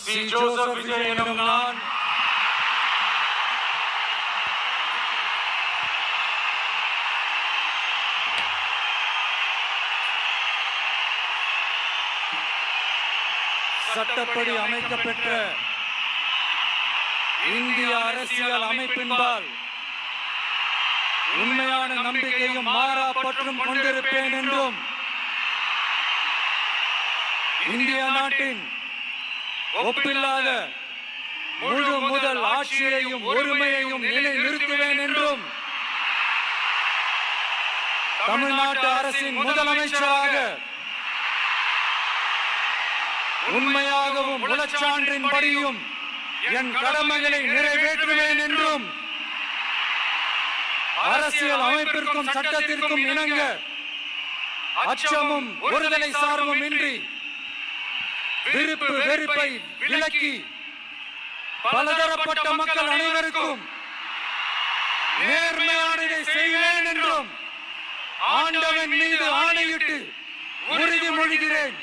C. Joseph Vijay எனும் நான் சட்டப்படி அமைக்கப்பெற்ற இந்திய அரசியல் அமைப்பின்பால் உண்மையான நம்பிக்கையும் மாறா பற்றும் கொண்டிருப்பேன் என்றும் இந்திய நாட்டின் ஒப்பில்லாத முழு முதல் ஆட்சியையும் ஒருமையையும் நிலைநிறுத்துவேன் என்றும் தமிழ்நாட்டு அரசின் முதலமைச்சராக உண்மையாகவும் உளச்சான்றின்படியும் என் கடமைகளை நிறைவேற்றுவேன் என்றும் அரசியல் அமைப்பிற்கும் சட்டத்திற்கும் இணங்க அச்சமும் ஒருதலை சார்பும் இன்றி விருப்பு வெறுப்பை விலக்கி பலதரப்பட்ட மக்கள் அனைவருக்கும் நேர்மையானதை செய்வேன் என்றும் ஆண்டவன் மீது ஆணையிட்டு உறுதிமொழிகிறேன்.